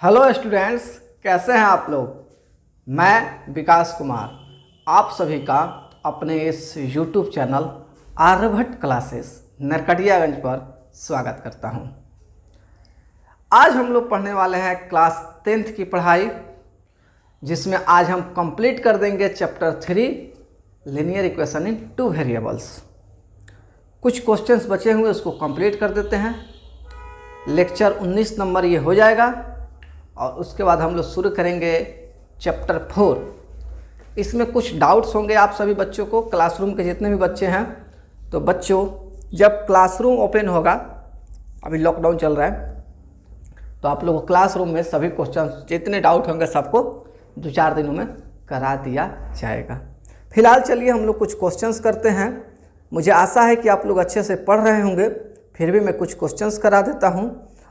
Hello students, कैसे हैं आप लोग। मैं विकास कुमार आप सभी का अपने इस YouTube channel Aryabhatta classes Narkatiaganj पर स्वागत करता हूं। आज हम लोग पढ़ने वाले हैं क्लास 10th की पढ़ाई, जिसमें आज हम कंप्लीट कर देंगे chapter 3 linear equation in two variables. कुछ क्वेश्चंस बचे हुए उसको कंप्लीट कर देते हैं। लेक्चर 19 नंबर ये हो जाएगा और उसके बाद हम लोग शुरू करेंगे चैप्टर 4। इसमें कुछ डाउट्स होंगे आप सभी बच्चों को, क्लासरूम के जितने भी बच्चे हैं। तो बच्चों, जब क्लासरूम ओपन होगा, अभी लॉकडाउन चल रहा है, तो आप लोगों को क्लासरूम में सभी क्वेश्चन जितने डाउट होंगे सबको 2-4 दिनों में करा दिया जाएगा। फिलहाल चलिए हम लोग कुछ क्वेश्चंस करते हैं। मुझे आशा है कि आप लोग अच्छे से पढ़ रहे होंगे, फिर भी मैं कुछ क्वेश्चंस करा देता हूं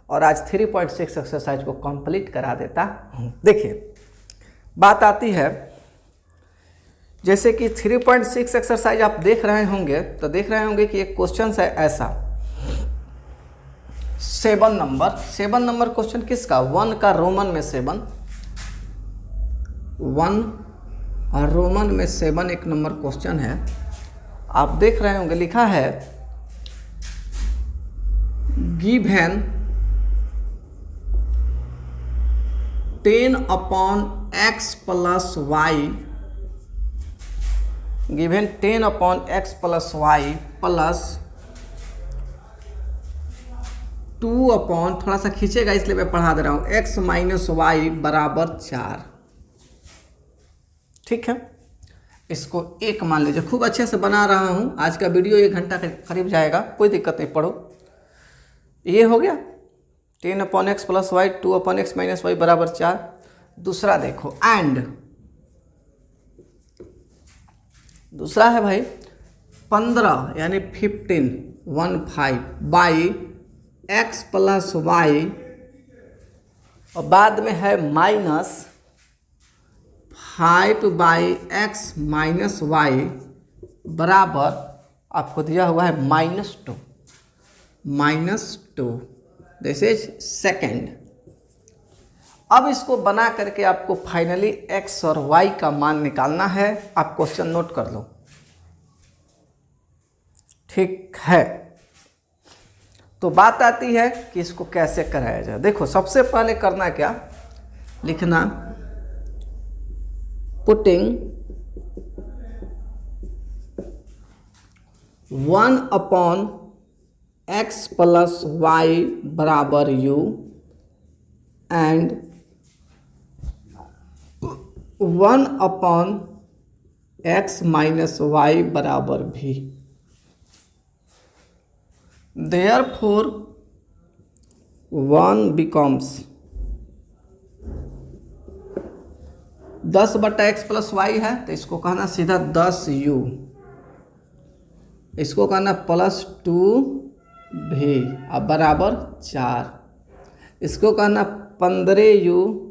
और आज 3.6 एक्सरसाइज को कंप्लीट करा देता हूं। देखिए, बात आती है जैसे कि 3.6 एक्सरसाइज आप देख रहे होंगे, तो देख रहे होंगे कि एक क्वेश्चन है ऐसा 7 नंबर क्वेश्चन किसका, 1 का रोमन में 7, 1 और रोमन में 7 एक नंबर क्वेश्चन है। आप देख रहे होंगे लिखा है given 10/x + y, given 10/x + y plus 2 थोड़ा सा खींचेगा इसलिए मैं पढ़ा दे रहा हूँ, x - y = 4। ठीक है, इसको 1 मान लीजिए। खूब अच्छे से बना रहा हूँ, आज का वीडियो 1 घंटा के करीब जाएगा, कोई दिक्कत नहीं, पढ़ो। ये हो गया 10/x + y 2/x - y = 4। दूसरा देखो, एंड दूसरा है भाई 15 यानी 15 बाई x + y, और बाद में है -5/x - y बराबर आपको दिया हुआ है -2। This is second. अब इसको बना करके आपको फाइनली x और y का मान निकालना है। आप क्वेश्चन नोट कर लो, ठीक है। तो बात आती है कि इसको कैसे कराया जाए। देखो, सबसे पहले करना क्या, लिखना पुटिंग 1/x + y बराबर u एंड 1/x - y बराबर v। Therefore 1 becomes 10/x + y है, तो इसको कहना सीधा 10u, इसको कहना +2v अब बराबर 4, इसको कहना 15u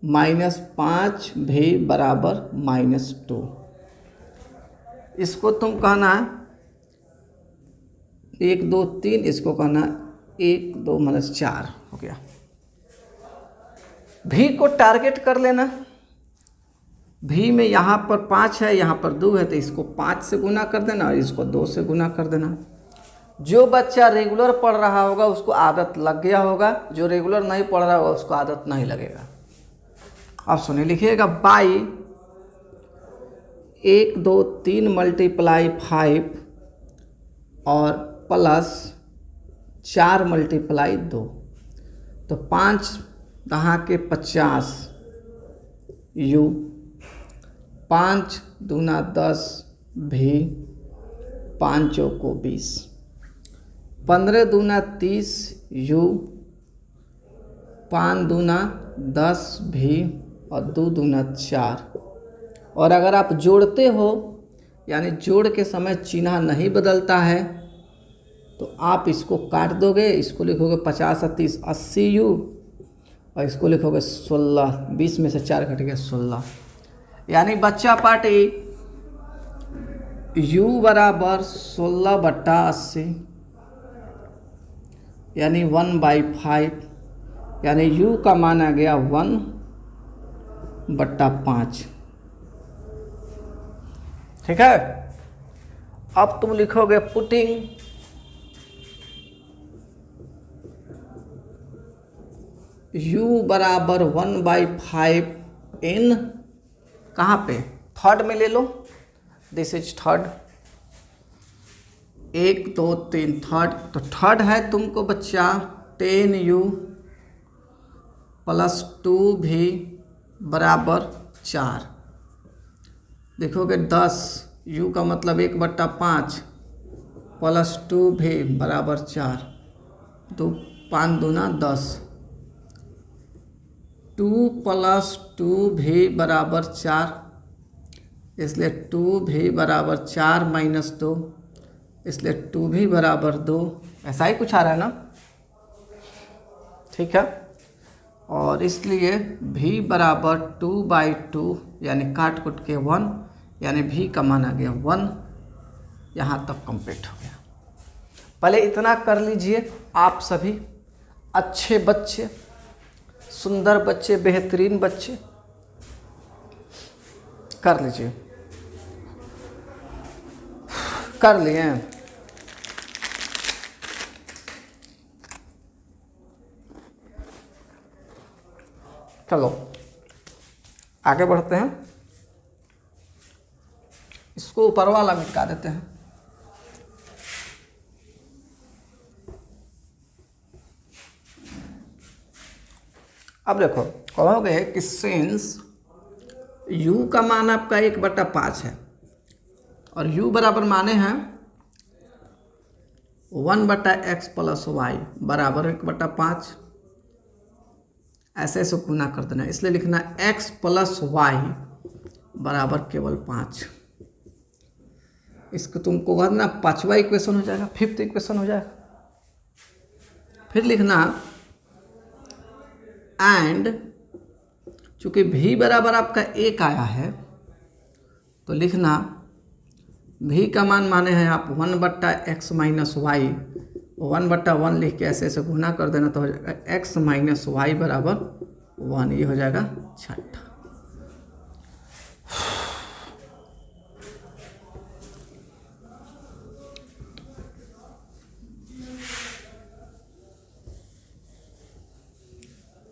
- 5v बराबर -2, इसको तुम कहना 1 2 3, इसको कहना 1 2 - 4 हो गया। v को टारगेट कर लेना। v में यहाँ पर 5 है, यहाँ पर 2 है, तो इसको 5 से गुना कर देना और इसको 2 से गुना कर देना। जो बच्चा रेगुलर पढ़ रहा होगा उसको आदत लग गया होगा, जो रेगुलर नहीं पढ़ रहा होगा उसको आदत नहीं लगेगा। अब सुनिए, लिखिएगा बाई 1 2 3 × 5 और प्लस 4 × 2, तो 5 दहा के 50 u, 5 दूना 10 भी, 5 चौको 20, 15 दूना 30 u, 5 दूना 10 भी और 2 दूना 4। और अगर आप जोड़ते हो, यानी जोड़ के समय चिन्ह नहीं बदलता है, तो आप इसको काट दोगे, इसको लिखोगे 50 और 30 80u, और इसको लिखोगे 16, 20 में से 4 कट गया 16, यानी बच्चा पार्टी u बराबर 16/80 यानी 1/5 यानी u का मान आ गया 1/5। ठीक है, अब तुम लिखोगे पुटिंग u बराबर 1/5 इन, कहाँ पे, थर्ड में ले लो, दिस इज थर्ड, 1 2 3 थर्ड, तो थर्ड है तुमको बच्चा 10u + 2v बराबर 4। देखोगे 10, u का मतलब 1/5 + 2v बराबर 4, 2 5 दूना 10, 2 + 2v बराबर 4, इसलिए 2v बराबर 4 - 2, इसलिए 2v बराबर 2। ऐसा ही कुछ आ रहा है ना, ठीक है। और इसलिए v बराबर 2/2, यानी काट कुट के 1, यानी v का मान आ गया 1। यहाँ तक कंप्लीट हो गया। पहले इतना कर लीजिए आप सभी अच्छे बच्चे, सुंदर बच्चे, बेहतरीन बच्चे, कर लीजिए, कर लिए। चलो आगे बढ़ते हैं, इसको ऊपर वाला मिटा देते हैं। अब देखो कहोगे कि सिंस u का मान आपका 1/5 है और u बराबर माने हैं 1/x + y बराबर 1/5, ऐसे ऐसे गुना कर देना, इसलिए लिखना x + y बराबर केवल 5। इसको तुमको करना 5वां इक्वेशन हो जाएगा, 5th इक्वेशन हो जाएगा। फिर लिखना एंड, चूंकि v बराबर आपका 1 आया है तो लिखना v का मान माने हैं आप 1/x - y, 1/1 लिख के ऐसे ऐसे गुना कर देना तो हो जाएगा x - y बराबर 1। ये हो जाएगा छठा।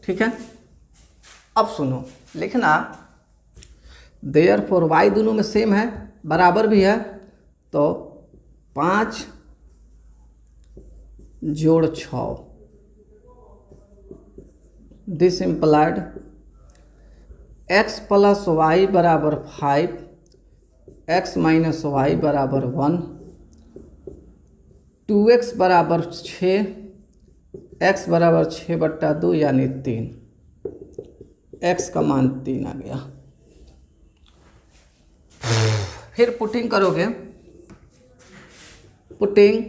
ठीक है, अब सुनो, लिखना देयरफॉर y दोनों में सेम है, बराबर भी है, तो 5 + 6, दिस इम्प्लाइड x + y बराबर 5, x - y बराबर 1, 2x बराबर 6, x बराबर 6/2 यानी 3, x का मान 3 आ गया। फिर पुटिंग करोगे, पुटिंग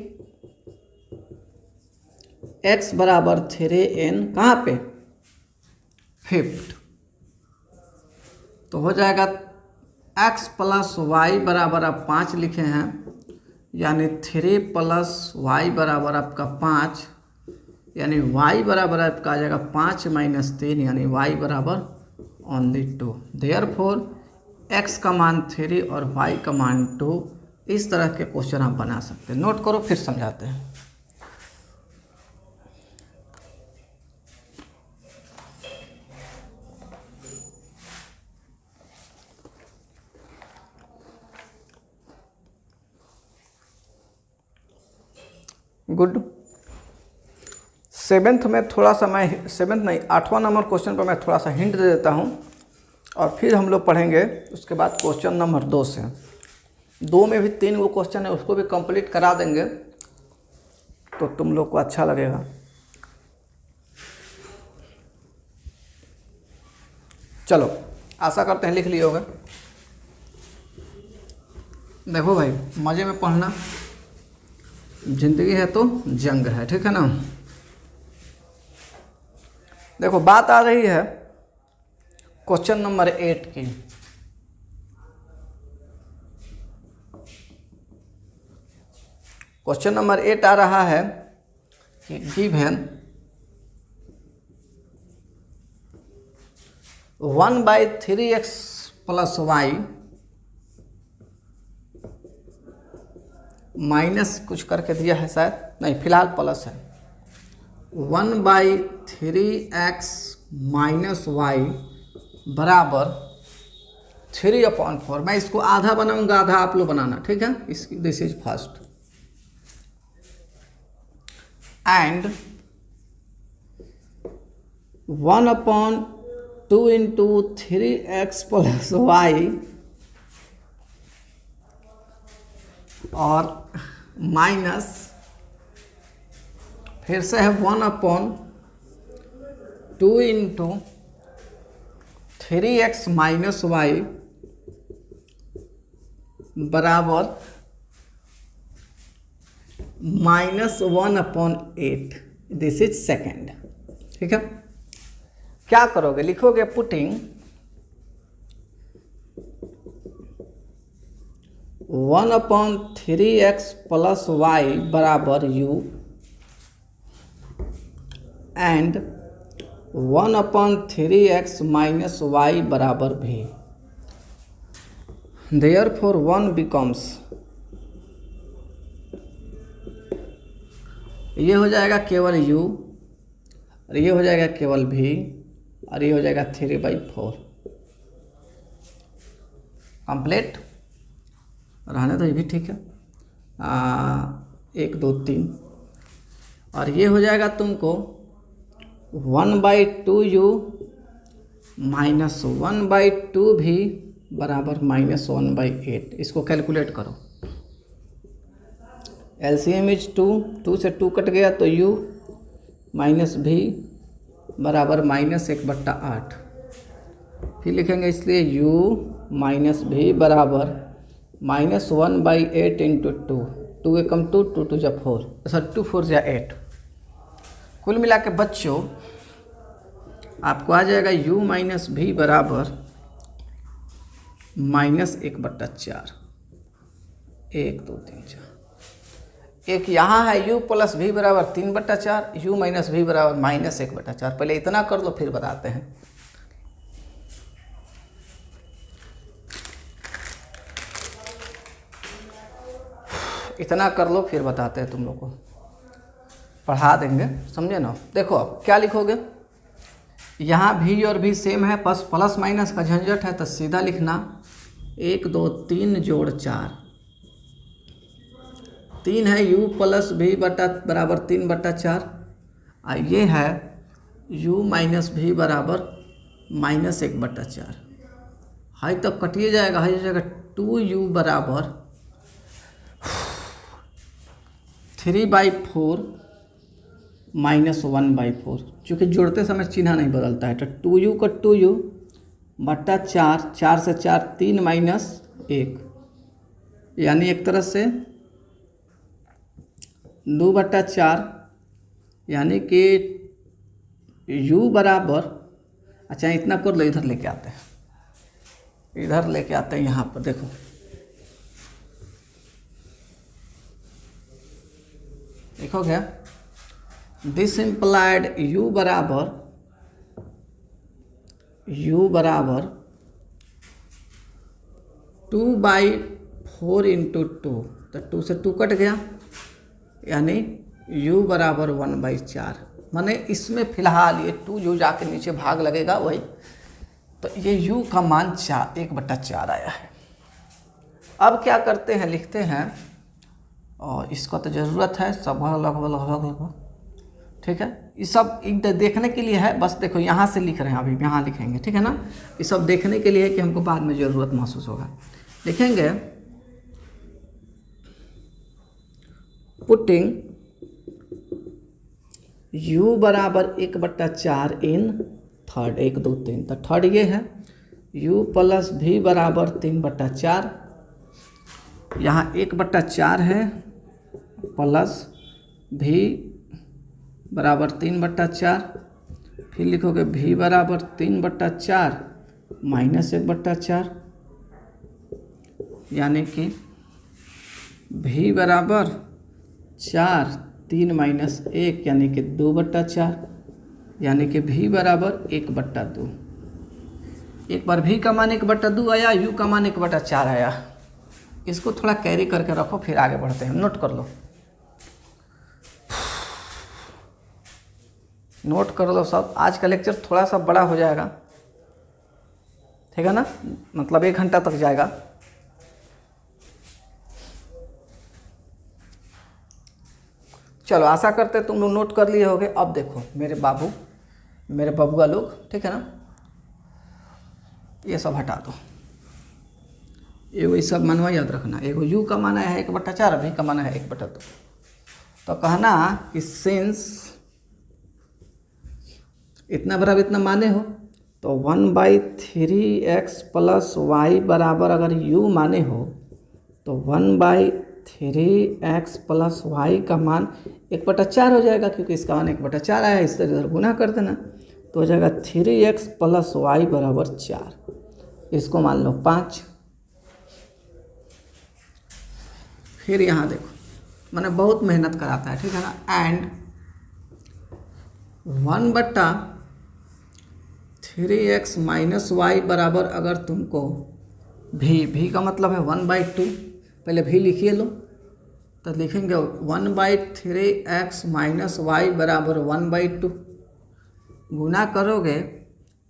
x बराबर 3n कहाँ पे, 5th, तो हो जाएगा x + y बराबर आप 5 लिखे हैं, यानी 3 + y बराबर आपका 5, यानी y बराबर आपका आ जाएगा 5 - 3, यानी y बराबर ओनली 2। देयरफॉर x का मान 3 और y का मान 2। इस तरह के क्वेश्चन आप बना सकते हैं। नोट करो, फिर समझाते हैं। गुड। 7th में थोड़ा सा मैं, 7th नहीं 8वां नंबर क्वेश्चन पर मैं थोड़ा सा हिंट दे देता हूँ और फिर हम लोग पढ़ेंगे उसके बाद क्वेश्चन नंबर 2 से। 2 में भी 3 वो क्वेश्चन है, उसको भी कंप्लीट करा देंगे तो तुम लोग को अच्छा लगेगा। चलो, आशा करते हैं लिख लिए होगा। देखो भाई, मज़े में पढ़ना, जिंदगी है तो जंग है, ठीक है ना। देखो बात आ रही है क्वेश्चन नंबर 8 की। क्वेश्चन नंबर 8 आ रहा है कि given 1/3x plus Y minus कुछ करके दिया है शायद, नहीं फिलहाल प्लस है। 1/3x माइनस वाई बराबर 3/4। मैं इसको आधा बनाऊंगा, आधा आप लोग बनाना, ठीक है। इसकी this is first and 1/2 into 3x plus y और माइनस फिर से है 1/2 इंटू 3x माइनस वाई बराबर -1/8। दिस इज सेकेंड, ठीक है। क्या करोगे, लिखोगे पुटिंग 1/3x प्लस वाई बराबर u and 1/3x minus y बराबर v। Therefore 1 becomes, ये हो जाएगा केवल u और ये हो जाएगा केवल v और ये हो जाएगा 3/4। कंप्लीट रहने तो ये भी ठीक है। 1 2 3 और ये हो जाएगा तुमको 1/2u माइनस 1/2v बराबर -1/8। इसको कैलकुलेट करो। LCM इज 2, 2 से 2 कट गया तो u माइनस v बराबर -1/8। फिर लिखेंगे इसलिए u माइनस v बराबर -1/8 इंटू 2, 2 एकम 2, 2 2 जा 4, सर 2 4 जा 8। कुल मिला के बच्चों आपको आ जाएगा u माइनस v बराबर -1/4। 1 2 3 4। एक यहाँ है u प्लस v बराबर 3/4, u माइनस v बराबर -1/4। पहले इतना कर लो फिर बताते हैं। इतना कर लो फिर बताते हैं, तुम लोग को पढ़ा देंगे, समझे ना। देखो अब क्या लिखोगे, यहाँ v और v सेम है, बस प्लस माइनस का झंझट है तो सीधा लिखना 1 2 3 जोड़ 4। 3 है u प्लस v बराबर 3/4 और ये है u माइनस v बराबर -1/4। हाई तब कटिए जाएगा, हाई हो जाएगा 2u बराबर 3/4 -1/4। चूँकि जोड़ते समय चिन्ह नहीं बदलता है तो 2u का 2u बट्टा 4, 4 से 4 3 माइनस 1, यानी एक तरह से 2/4, यानी कि u बराबर, अच्छा इतना कर लो, इधर लेके आते हैं, इधर लेके आते हैं। यहाँ पर देखो देखो क्या, दिस इम्प्लाइड u बराबर 2/4 इंटू 2, तो 2 से 2 कट गया, यानी u बराबर 1/4। माने इसमें फिलहाल ये 2u जाके नीचे भाग लगेगा वही, तो ये u का मान 1/4 आया है। अब क्या करते हैं, लिखते हैं, और इसका तो ज़रूरत है सब लगभग, ठीक है। ये सब देखने के लिए है, बस देखो यहाँ से लिख रहे हैं, अभी यहाँ लिखेंगे, ठीक है ना। ये सब देखने के लिए है कि हमको बाद में ज़रूरत महसूस होगा। लिखेंगे पुटिंग u बराबर 1/4 इन थर्ड, 1 2 3, तो थर्ड ये है u प्लस v बराबर 3/4। यहाँ 1/4 है प्लस v बराबर 3/4। फिर लिखोगे v बराबर 3/4 माइनस 1/4, यानी कि v बराबर 4 3 माइनस 1 यानी कि 2/4, यानी कि v बराबर 1/2। एक बार v का मान 1/2 आया, u का मान 1/4 आया। इसको थोड़ा कैरी करके रखो, फिर आगे बढ़ते हैं। नोट कर लो, नोट कर लो सब। आज का लेक्चर थोड़ा सा बड़ा हो जाएगा, ठीक है ना, मतलब 1 घंटा तक जाएगा। चलो, आशा करते तुम लोग नोट कर लिए होगे। अब देखो मेरे बाबू, मेरे बबुआ लोग, ठीक है ना, ये सब हटा दो। एगो ये सब मानवा याद रखना। एगो u का मान है 1/4, v का मान है 1/2। तो कहना कि सिंस इतना बराबर इतना माने हो, तो 1/3x + y बराबर अगर u माने हो, तो 1/3x + y का मान 1/4 हो जाएगा, क्योंकि इसका मान 1/4 आया है। इस तरह इधर गुना कर देना, तो हो जाएगा 3x + y बराबर 4। इसको मान लो 5। फिर यहाँ देखो, मैंने बहुत मेहनत कराता है, ठीक है ना। एंड 1/3x - y बराबर अगर तुमको v का मतलब है 1/2, पहले v लिखिए लो। तो लिखेंगे 1/3x - y बराबर 1/2। गुना करोगे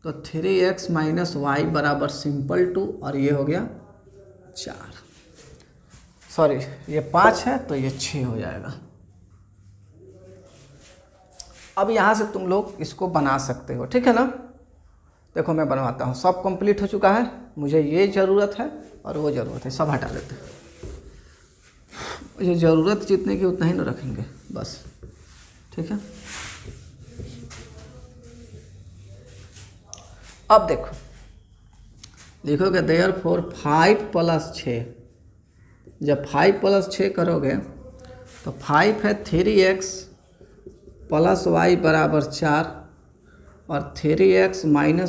तो 3x - y बराबर सिंपल 2, और ये हो गया 4। सॉरी, ये 5 है तो ये 6 हो जाएगा। अब यहाँ से तुम लोग इसको बना सकते हो, ठीक है ना। देखो मैं बनवाता हूँ। सब कंप्लीट हो चुका है, मुझे ये ज़रूरत है और वो ज़रूरत है, सब हटा देते हैं। मुझे ज़रूरत जितने की उतना ही ना रखेंगे बस, ठीक है। अब देखो, लिखोगे देयरफॉर 5 + 6। जब 5 + 6 करोगे तो 5 है 3x + y बराबर 4 और 3x -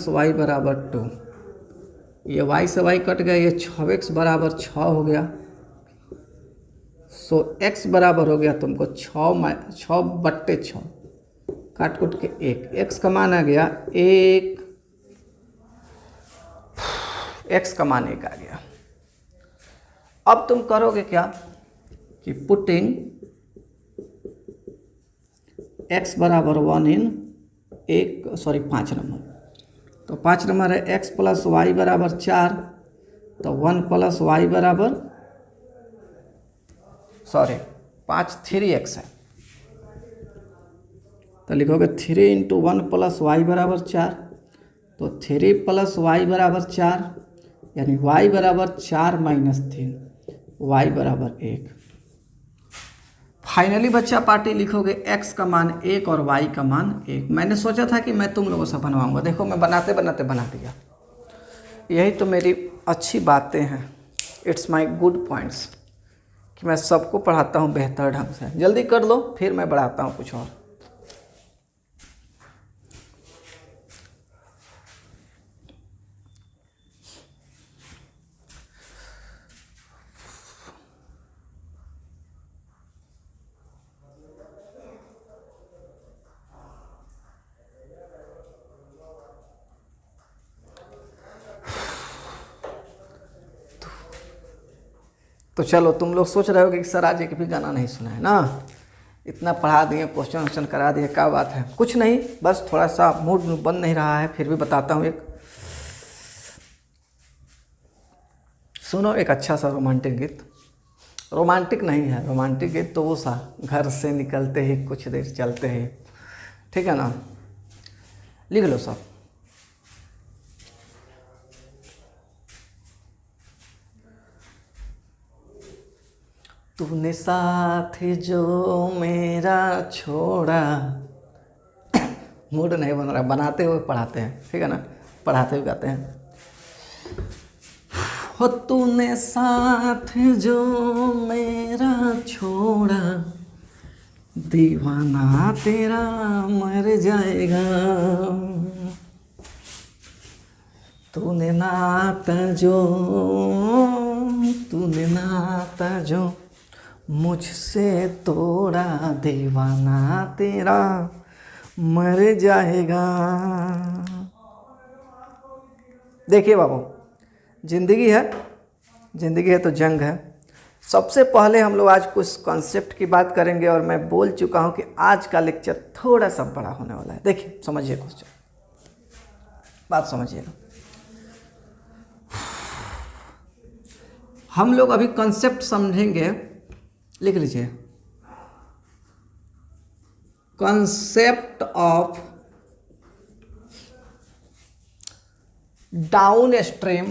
y बराबर 2। ये y से y कट गया, ये 6x बराबर 6 हो गया। सो x बराबर हो गया तुमको 6/6 काट कुट के 1। x का मान आ गया 1, x का मान 1 आ गया। अब तुम करोगे क्या कि पुटिंग x बराबर 1 इन 5 नंबर। तो 5 नंबर है x + y बराबर 4, तो 1 + y बराबर 3x है। तो लिखोगे 3 × 1 + y बराबर 4, तो 3 + y बराबर 4, यानी y बराबर 4 - 3, y बराबर 1। फाइनली बच्चा पार्टी लिखोगे x का मान 1 और y का मान 1। मैंने सोचा था कि मैं तुम लोगों से बनवाऊंगा, देखो मैं बनाते बनाते बना दिया। यही तो मेरी अच्छी बातें हैं, इट्स माय गुड पॉइंट्स, कि मैं सबको पढ़ाता हूँ बेहतर ढंग से। जल्दी कर लो, फिर मैं बढ़ाता हूँ कुछ और। तो चलो, तुम लोग सोच रहे हो कि सर आज एक भी गाना नहीं सुना है ना, इतना पढ़ा दिए, क्वेश्चन वोश्चन करा दिए, क्या बात है। कुछ नहीं, बस थोड़ा सा मूड बन नहीं रहा है, फिर भी बताता हूँ। एक सुनो, एक अच्छा सा रोमांटिक गीत। रोमांटिक नहीं है, रोमांटिक गीत तो वो सा घर से निकलते ही कुछ देर चलते ही, ठीक है ना। लिख लो सब। तूने साथ जो मेरा छोड़ा। मूड नहीं बन रहा, बनाते हुए पढ़ाते हैं, ठीक है ना, पढ़ाते हुए गाते हैं। हो तूने साथ जो मेरा छोड़ा, दीवाना तेरा मर जाएगा। तूने नाता जो मुझसे तोड़ा, दीवाना तेरा मर जाएगा। देखिए बाबू, ज़िंदगी है तो जंग है। सबसे पहले हम लोग आज कुछ कॉन्सेप्ट की बात करेंगे और मैं बोल चुका हूं कि आज का लेक्चर थोड़ा सा बड़ा होने वाला है। देखिए समझिए, क्वेश्चन बात समझिएगा। हम लोग अभी कॉन्सेप्ट समझेंगे, लिख लीजिए, concept of down stream,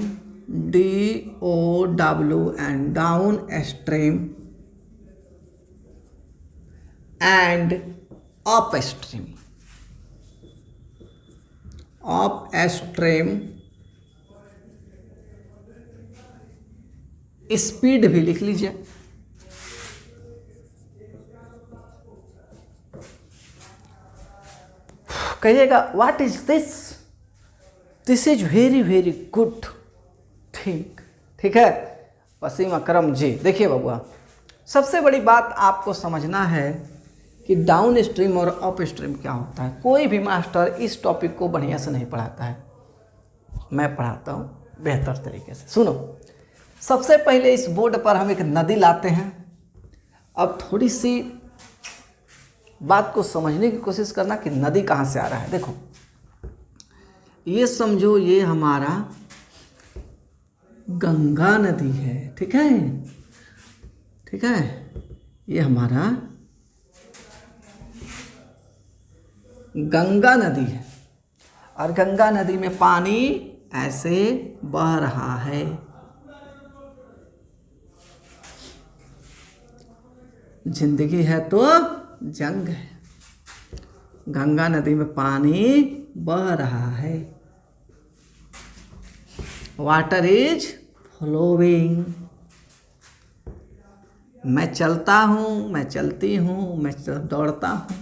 DOW and down stream and up stream. Up stream speed भी लिख लीजिए। कहिएगा what is this, this is very very good thing. ठीक है, वसीम अकरम जी। देखिए बबुआ, सबसे बड़ी बात आपको समझना है कि डाउन स्ट्रीम और अप स्ट्रीम क्या होता है। कोई भी मास्टर इस टॉपिक को बढ़िया से नहीं पढ़ाता है, मैं पढ़ाता हूँ बेहतर तरीके से। सुनो, सबसे पहले इस बोर्ड पर हम एक नदी लाते हैं। अब थोड़ी सी बात को समझने की कोशिश करना कि नदी कहाँ से आ रहा है। देखो, ये समझो ये हमारा गंगा नदी है, ठीक है, ठीक है, ये हमारा गंगा नदी है और गंगा नदी में पानी ऐसे बह रहा है। जिंदगी है तो जंग है। गंगा नदी में पानी बह रहा है, वाटर इज फ्लोइंग। मैं चलता हूँ, मैं चलती हूँ, मैं दौड़ता हूँ,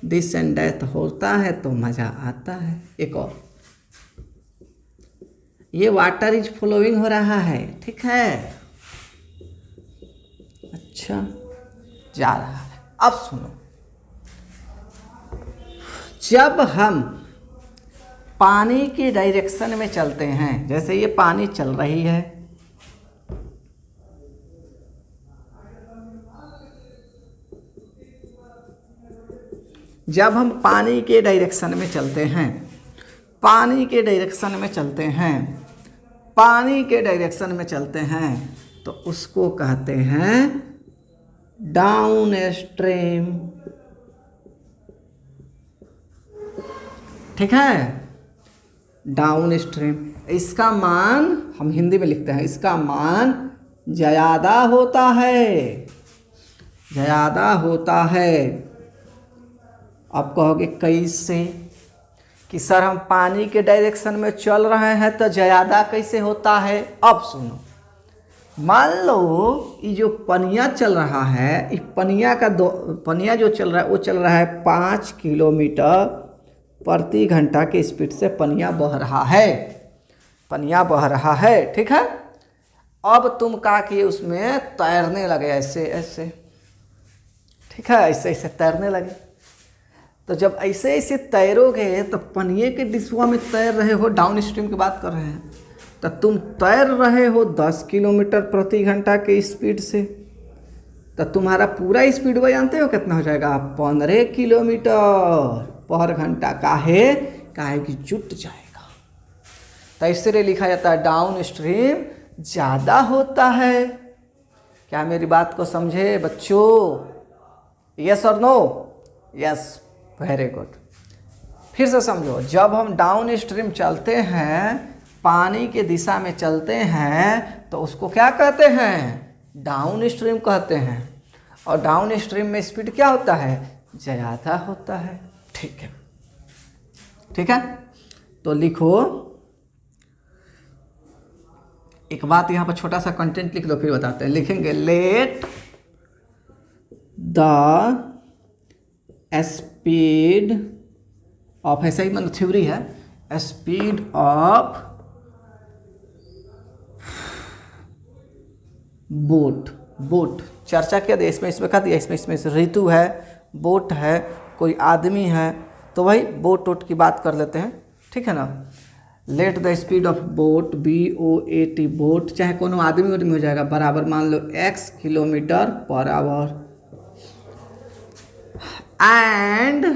दिस एंड डेथ होता है तो मज़ा आता है। एक और, ये वाटर इज फ्लोइंग हो रहा है, ठीक है, अच्छा जा रहा है। अब सुनो, जब हम पानी की डायरेक्शन में चलते हैं, जैसे ये पानी चल रही है, जब हम पानी के डायरेक्शन में चलते हैं, पानी के डायरेक्शन में चलते हैं, पानी के डायरेक्शन में चलते हैं, तो उसको कहते हैं डाउन स्ट्रीम, ठीक है, डाउन स्ट्रीम। इसका मान हम हिंदी में लिखते हैं, इसका मान ज़्यादा होता है, ज़्यादा होता है। आप कहोगे कैसे कि सर हम पानी के डायरेक्शन में चल रहे हैं तो ज़्यादा कैसे होता है। अब सुनो, मान लो ये जो पनिया चल रहा है, इस पनिया जो चल रहा है वो चल रहा है 5 किलोमीटर प्रति घंटा के स्पीड से पनिया बह रहा है, पनिया बह रहा है, ठीक है। अब तुम क्या किए, उसमें तैरने लगे ऐसे ऐसे, ठीक है, ऐसे ऐसे तैरने लगे। तो जब ऐसे ऐसे तैरोगे तो पनिये के डिशवा में तैर रहे हो, डाउन स्ट्रीम की बात कर रहे हैं, तो तुम तैर रहे हो 10 किलोमीटर प्रति घंटा के स्पीड से, तो तुम्हारा पूरा स्पीड वो जानते हो कितना हो जाएगा, 15 किलोमीटर पर घंटा। काहे कि जुट जाएगा। तो इसलिए लिखा जाता है डाउन स्ट्रीम ज़्यादा होता है। क्या मेरी बात को समझे बच्चों? यस और नो? Yes, very good. फिर से समझो, जब हम डाउन स्ट्रीम चलते हैं, पानी के दिशा में चलते हैं, तो उसको क्या कहते हैं, डाउन स्ट्रीम कहते हैं। और डाउन स्ट्रीम में स्पीड क्या होता है, ज़्यादा होता है, ठीक है, ठीक है। तो लिखो, एक बात यहाँ पर छोटा सा कंटेंट लिख दो, फिर बताते हैं। लिखेंगे लेट द स्पीड ऑफ, ऐसा ही मतलब थ्योरी है, स्पीड ऑफ बोट। बोट चर्चा किया दिया, इसमें कहा दिया, इसमें ऋतु है, बोट है, कोई आदमी है, तो वही बोट वोट की बात कर लेते हैं, ठीक है ना। Late the speed of boat BOAT boat चाहे कोनो आदमी उदमी हो जाएगा बराबर मान लो x kilometre per hour and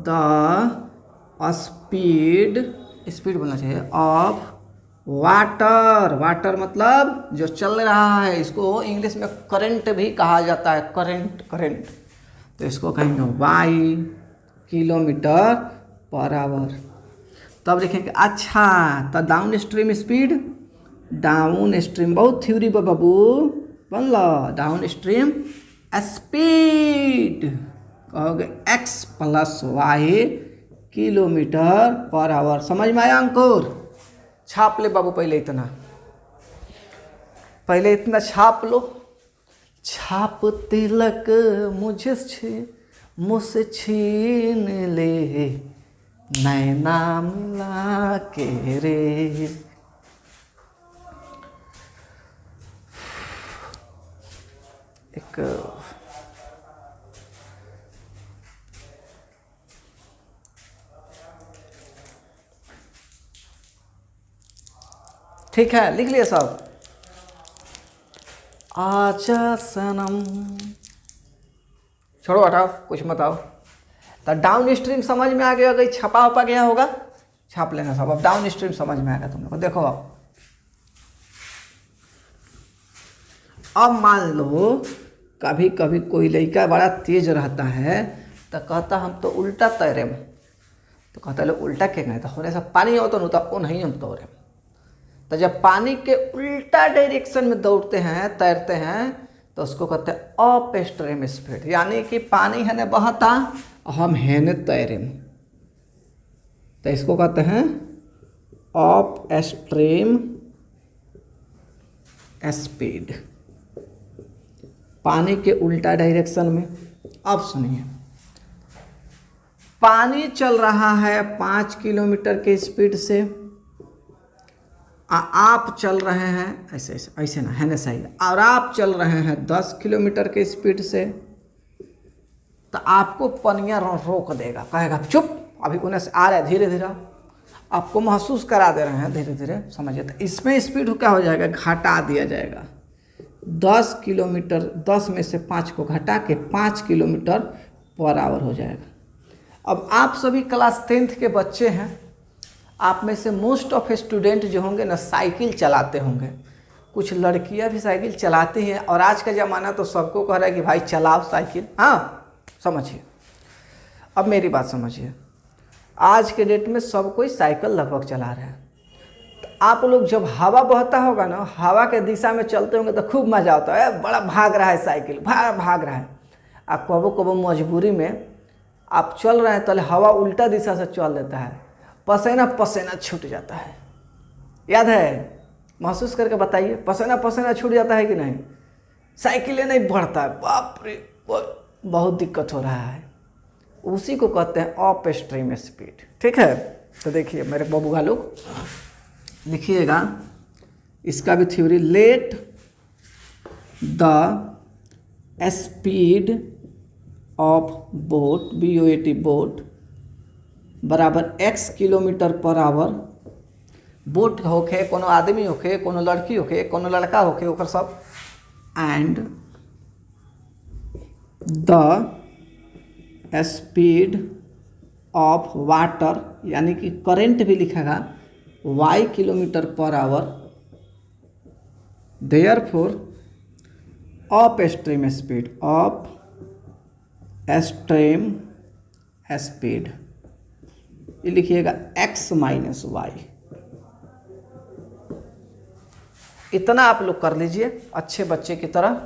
the speed speed बोलना चाहिए ऑफ वाटर मतलब जो चल रहा है, इसको इंग्लिश में करंट भी कहा जाता है, करंट। तो इसको कहेंगे y किलोमीटर पर आवर। तब लिखेंगे अच्छा तो down stream speed, down stream बहुत थ्योरी पर बाबू बन लो, डाउन स्ट्रीम स्पीड कहोगे x + y kilometre per our. समझ में आया अंकुर? छाप ले बाबू, पहले इतना छाप लो। छाप तिलक मुझसे छीन ले, नैना मिला के रे। एक ठीक है, लिख लिए सब। आजा सनम, छोड़ो हटाओ, कुछ मत आओ। तो डाउन स्ट्रीम समझ में आ गया, अगर छपा उपा गया होगा छाप लेना सब। अब डाउन स्ट्रीम समझ में आएगा तुम लोग को। देखो अब मान लो कभी कभी कोई लड़का बड़ा तेज रहता है तो कहता हम तो उल्टा तैरे में, तो कहता है उल्टा क्या गए तो होने से पानी हो तो वो नहीं हम तैरे। तो जब पानी के उल्टा डायरेक्शन में दौड़ते हैं तैरते हैं तो उसको कहते हैं अप स्ट्रीम स्पीड, यानी कि पानी है न बहता हम है न तैरे। तो इसको कहते हैं अप स्ट्रीम स्पीड, पानी के उल्टा डायरेक्शन में। अब सुनिए, पानी चल रहा है 5 किलोमीटर के स्पीड से, आप चल रहे हैं ऐसे ना, है ना सही, और आप चल रहे हैं 10 किलोमीटर के स्पीड से, तो आपको पनिया रोक देगा, कहेगा चुप, अभी उन्हें से आ रहा है धीरे धीरे, आपको महसूस करा दे रहे हैं धीरे धीरे, समझिए। तो इसमें स्पीड क्या हो जाएगा, घटा दिया जाएगा। 10 किलोमीटर, 10 में से 5 को घटा के 5 किलोमीटर पर आवर हो जाएगा। अब आप सभी क्लास 10th के बच्चे हैं, आप में से मोस्ट ऑफ स्टूडेंट जो होंगे ना साइकिल चलाते होंगे, कुछ लड़कियां भी साइकिल चलाती हैं, और आज का ज़माना तो सबको कह रहा है कि भाई चलाओ साइकिल। हाँ समझिए, अब मेरी बात समझिए, आज के डेट में सब कोई साइकिल लगभग चला रहे हैं। तो आप लोग जब हवा बहता होगा ना, हवा के दिशा में चलते होंगे तो खूब मज़ा आता है, बड़ा भाग रहा है साइकिल, भाग रहा है। आप कबो मजबूरी में आप चल रहे हैं तो हवा उल्टा दिशा से चल देता है, पसीना छूट जाता है, याद है? महसूस करके बताइए, पसीना छूट जाता है कि नहीं? साइकिलें नहीं बढ़ता है, बाप रे बहुत दिक्कत हो रहा है। उसी को कहते हैं अप स्ट्रीम स्पीड, ठीक है? तो देखिए मेरे बबुआ लोग लिखिएगा, इसका भी theory, late the speed of boat BOAT boat बराबर x kilometre per our. Boat होके, कोनो आदमी होके, कोनो लड़की होके, कोनो लड़का होके, ओकर सब, and the speed of water, यानी कि करंट भी लिखेगा y kilometre per our, therefore up stream speed, up stream speed, ये लिखिएगा x - y। इतना आप लोग कर लीजिए अच्छे बच्चे की तरह,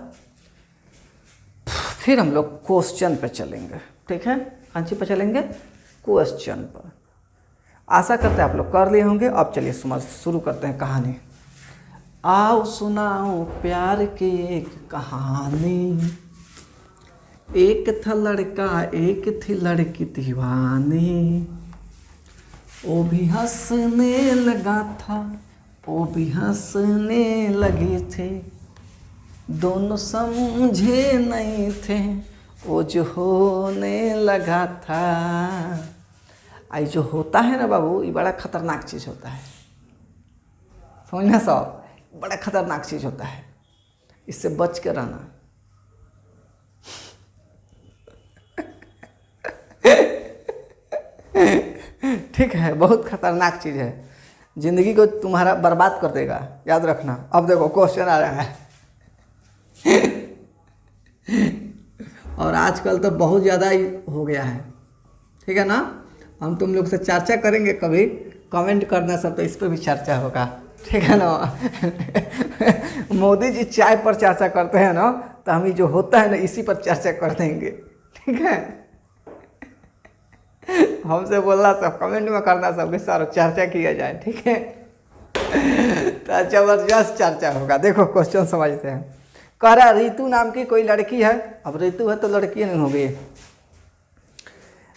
फिर हम लोग क्वेश्चन पे चलेंगे, ठीक है? कौन सी पे चलेंगे? क्वेश्चन पर। आशा करते हैं आप लोग कर लिए होंगे। अब चलिए शुरू करते हैं कहानी। आओ सुनाओ प्यार की एक कहानी, एक था लड़का एक थी लड़की दीवानी, वो भी हंसने लगा था वो भी हंसने लगी थे, दोनों समझे नहीं थे वो जो होने लगा था। आई जो होता है ना बाबू, ये बड़ा खतरनाक चीज़ होता है, समझना साहब, बड़ा खतरनाक चीज़ होता है, इससे बच के रहना। ठीक है, बहुत खतरनाक चीज़ है, जिंदगी को तुम्हारा बर्बाद कर देगा, याद रखना। अब देखो क्वेश्चन आ रहा है। और आजकल तो बहुत ज़्यादा ही हो गया है, ठीक है ना। हम तुम लोग से चर्चा करेंगे कभी, कमेंट करना सब, तो इस पर भी चर्चा होगा, ठीक है ना। मोदी जी चाय पर चर्चा करते हैं ना, तो हम जो होता है ना इसी पर चर्चा कर देंगे, ठीक है। हमसे बोलना सब, कमेंट में करना सब, सारा चर्चा किया जाए, ठीक है। तो जबरदस्त चर्चा होगा। देखो क्वेश्चन समझते हैं। कह रहा रितु नाम की कोई लड़की है, अब रितु है तो लड़की नहीं होगी।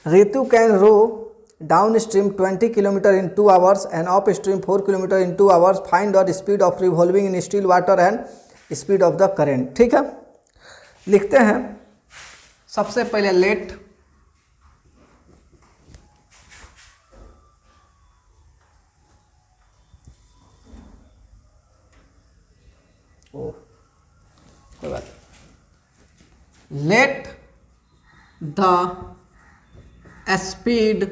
Ritu can row down stream 20 kilometre in 2 hours and up stream 4 kilometre in 2 hours, find the speed of revolving in still water and speed of the current. ठीक है, लिखते हैं सबसे पहले let let the speed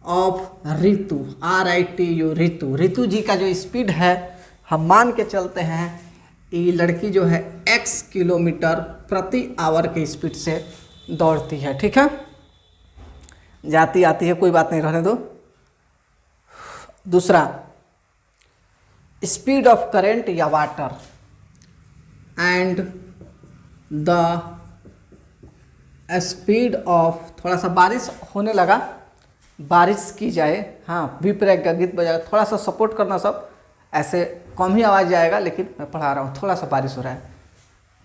of Ritu, RITU, Ritu ji का जो speed है, हम मान के चलते हैं ये लड़की जो है x किलोमीटर प्रति आवर के स्पीड से दौड़ती है। ठीक है, जाती आती है, कोई बात नहीं, रहने दो। दूसरा, स्पीड ऑफ करेंट या water and the speed of, थोड़ा सा बारिश होने लगा, बारिश की जाए, हाँ विपरीत का गीत बजाएगा, थोड़ा सा सपोर्ट करना सब, ऐसे कम ही आवाज़ जाएगा, लेकिन मैं पढ़ा रहा हूँ, थोड़ा सा बारिश हो रहा है,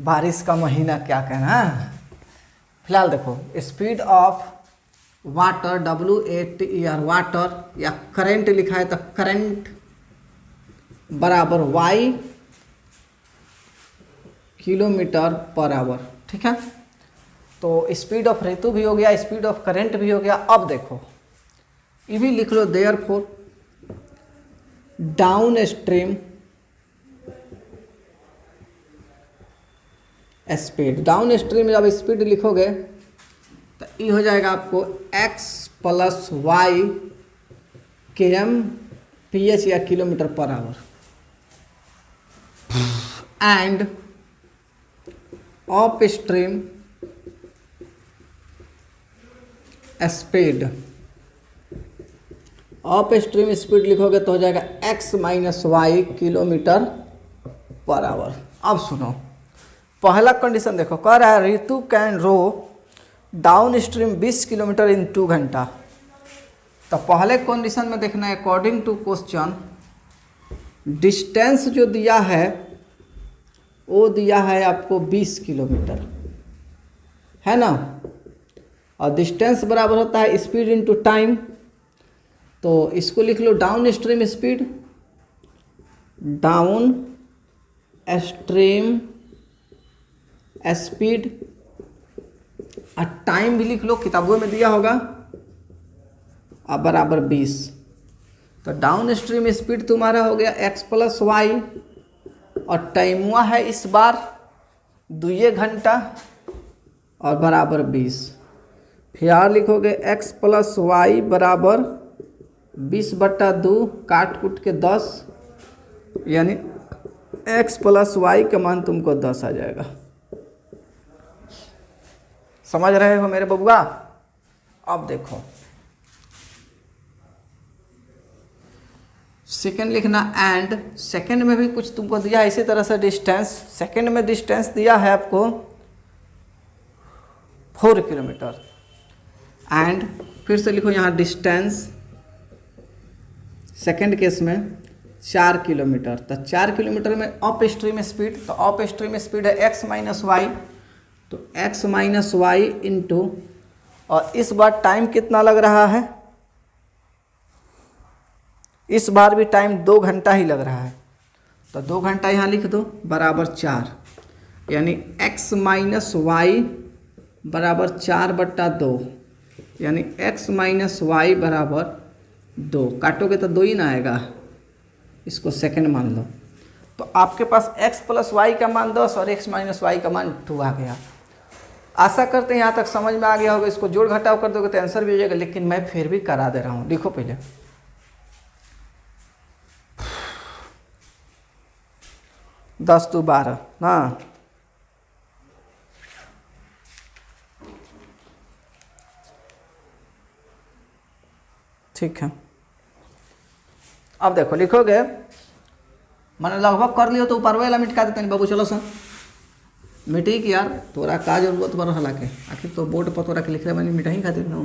बारिश का महीना क्या कहना। फिलहाल देखो, speed of water WATER, water या करंट लिखा है तो करंट बराबर y किलोमीटर पर आवर। ठीक है, तो स्पीड ऑफ ऋतु भी हो गया, स्पीड ऑफ करंट भी हो गया। अब देखो ये भी लिख लो, therefore downstream speed, downstream जब स्पीड लिखोगे तो ये हो जाएगा आपको x प्लस वाई km/h या kilometre per hour, and upstream speed, upstream speed लिखोगे तो हो जाएगा x minus y kilometre per hour. अब सुनो, पहला कंडीशन देखो, कह रहा है Ritu can row down stream 20 kilometre in 2 घंटा। तो पहले कंडीशन में देखना है, अकॉर्डिंग टू क्वेश्चन डिस्टेंस जो दिया है वो दिया है आपको 20 किलोमीटर, है ना, और डिस्टेंस बराबर होता है स्पीड इनटू टाइम। तो इसको लिख लो downstream speed, downstream speed, और टाइम भी लिख लो, किताबों में दिया होगा, अब बराबर 20। तो डाउन स्ट्रीम स्पीड तुम्हारा हो गया x प्लस वाई, और टाइम हुआ है इस बार 2 घंटा और बराबर 20। फिर आर लिखोगे x प्लस वाई बराबर 20/2, काट कूट के 10, यानी x प्लस वाई का मान तुमको 10 आ जाएगा। समझ रहे हो मेरे बबुआ। अब देखो सेकेंड लिखना, एंड सेकेंड में भी कुछ तुमको दिया है इसी तरह से डिस्टेंस, सेकेंड में डिस्टेंस दिया है आपको 4 किलोमीटर, एंड फिर से लिखो यहाँ डिस्टेंस सेकेंड केस में 4 किलोमीटर। तो 4 किलोमीटर में अप स्ट्रीम स्पीड, तो अप स्ट्रीम स्पीड है x माइनस वाई, तो x माइनस वाई इंटू, और इस बार टाइम कितना लग रहा है, इस बार भी टाइम 2 घंटा ही लग रहा है, तो 2 घंटा यहाँ लिख दो बराबर 4, यानी x माइनस वाई बराबर 4/2, यानी x माइनस वाई बराबर 2। काटोगे तो 2 ही ना आएगा, इसको सेकंड मान लो। तो आपके पास x प्लस वाई का मान 10 और x माइनस वाई का मान 2 आ गया। आशा करते हैं यहाँ तक समझ में आ गया होगा। इसको जोड़ घटाव कर दोगे तो आंसर भी हो जाएगा, लेकिन मैं फिर भी करा दे रहा हूँ। लिखो पहले 10 2 12 हाँ, ठीक है। अब देखो लिखोगे, मैंने लगभग कर लियो तो ऊपर वाला मिटा देते हैं बाबू। चलो सर मिटी कि यार तोरा का जरूरत पड़ रहा के, आखिर तो बोर्ड पर तोरा के लिख रहे मैंने मिटा ही खातिर ना।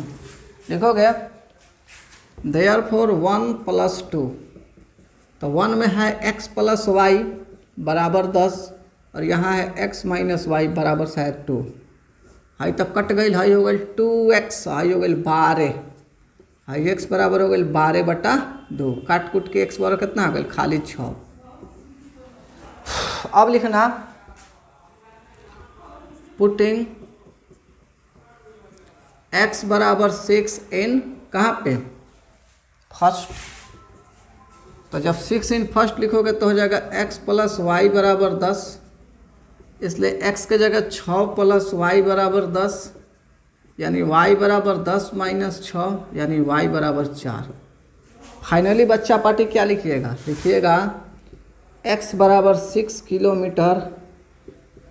लिखोगे देयरफॉर 1 प्लस 2, तो 1 में है x प्लस वाई बराबर 10 और यहाँ है x माइनस वाई बराबर शायद 2। हाई तब कट गई, हाई हो गई 2x, हाई हो गई 12, हाई x बराबर हो गई 12/2। काट कुट के x बराबर कितना हो गई, खाली 6। अब लिखना पुटिंग x बराबर 6 इन कहाँ पे, फर्स्ट। तो जब 6 इन फर्स्ट लिखोगे तो हो जाएगा x प्लस वाई बराबर 10, इसलिए x के जगह 6 प्लस वाई बराबर 10, यानी y बराबर 10 माइनस 6, यानी y बराबर 4। फाइनली बच्चा पार्टी क्या लिखिएगा, लिखिएगा x बराबर 6 किलोमीटर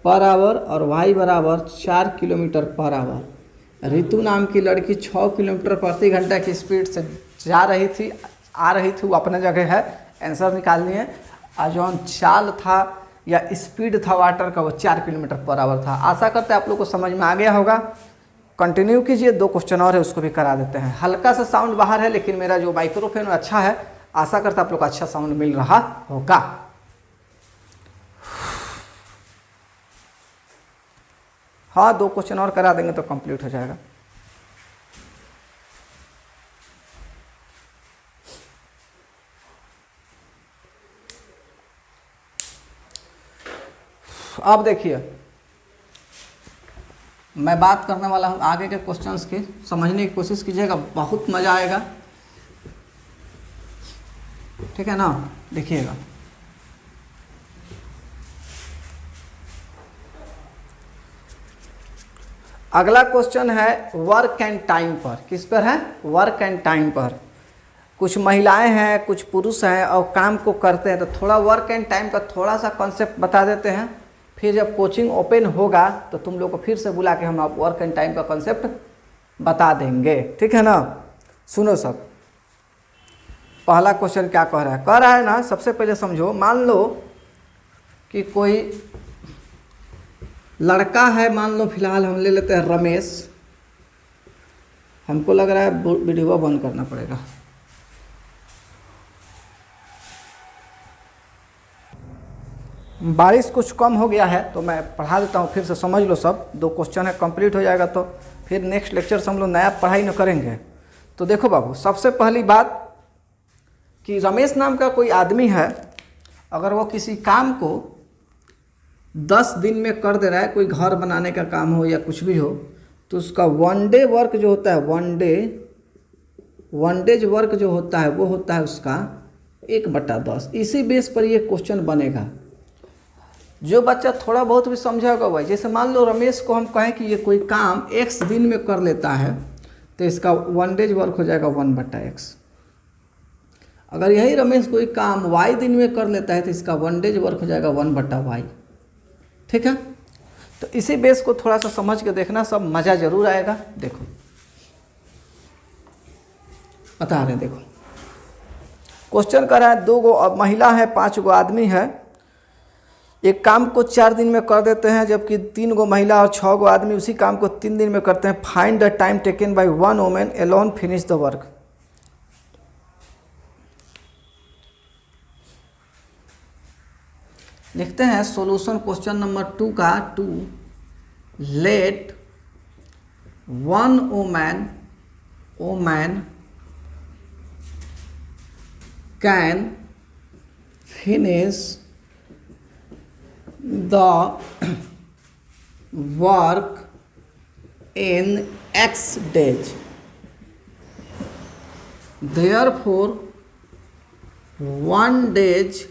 पर आवर और y बराबर 4 किलोमीटर पर आवर। रितु नाम की लड़की 6 किलोमीटर प्रति घंटा की स्पीड से जा रही थी, आ रही थी, वो अपने जगह है, आंसर निकालनी है। और जो चाल था या स्पीड था वाटर का वो 4 किलोमीटर पर आवर था। आशा करते हैं आप लोग को समझ में आ गया होगा। कंटिन्यू कीजिए, 2 क्वेश्चन और है उसको भी करा देते हैं। हल्का सा साउंड बाहर है, लेकिन मेरा जो माइक्रोफोन अच्छा है, आशा करते आप लोग को अच्छा साउंड मिल रहा होगा। हाँ 2 क्वेश्चन और करा देंगे तो कंप्लीट हो जाएगा। अब देखिए मैं बात करने वाला हूँ आगे के क्वेश्चंस की, समझने की कोशिश कीजिएगा, बहुत मज़ा आएगा, ठीक है ना। देखिएगा अगला क्वेश्चन है वर्क एंड टाइम पर। किस पर है, वर्क एंड टाइम पर। कुछ महिलाएं हैं, कुछ पुरुष हैं और काम को करते हैं, तो थोड़ा वर्क एंड टाइम का थोड़ा सा कॉन्सेप्ट बता देते हैं। फिर जब कोचिंग ओपन होगा तो तुम लोग को फिर से बुला के हम आप वर्क एंड टाइम का कॉन्सेप्ट बता देंगे, ठीक है ना। सुनो सब, पहला क्वेश्चन क्या कह रहा है ना, सबसे पहले समझो। मान लो कि कोई लड़का है, मान लो फिलहाल हम ले लेते हैं रमेश। हमको लग रहा है वीडियो बंद करना पड़ेगा। बारिश कुछ कम हो गया है तो मैं पढ़ा देता हूँ, फिर से समझ लो सब। 2 क्वेश्चन है, कंप्लीट हो जाएगा तो फिर नेक्स्ट लेक्चर से हम लोग नया पढ़ाई न करेंगे। तो देखो बाबू, सबसे पहली बात कि रमेश नाम का कोई आदमी है, अगर वो किसी काम को 10 दिन में कर दे रहा है, कोई घर बनाने का काम हो या कुछ भी हो, तो उसका 1 डे वर्क जो होता है, 1 डेज वर्क जो होता है वो होता है उसका 1/10। इसी बेस पर ये क्वेश्चन बनेगा। जो बच्चा थोड़ा बहुत भी समझा होगा भाई, जैसे मान लो रमेश को हम कहें कि ये कोई काम x दिन में कर लेता है, तो इसका 1 डेज वर्क हो जाएगा 1/x। अगर यही रमेश कोई काम y दिन में कर लेता है तो इसका 1 डेज वर्क हो जाएगा 1/y, ठीक है। तो इसी बेस को थोड़ा सा समझ के देखना, सब मज़ा जरूर आएगा। देखो बता रहे हैं, देखो क्वेश्चन कर रहा है 2 गो महिला है, 5 गो आदमी है। एक काम को 4 दिन में कर देते हैं, जबकि 3 गो महिला और 6 गो आदमी उसी काम को 3 दिन में करते हैं। Find the time taken by 1 woman alone finish the work. लिखते हैं सॉल्यूशन क्वेश्चन नंबर 2 का 2। Let 1 woman can finish the work in X days। therefore 1 day's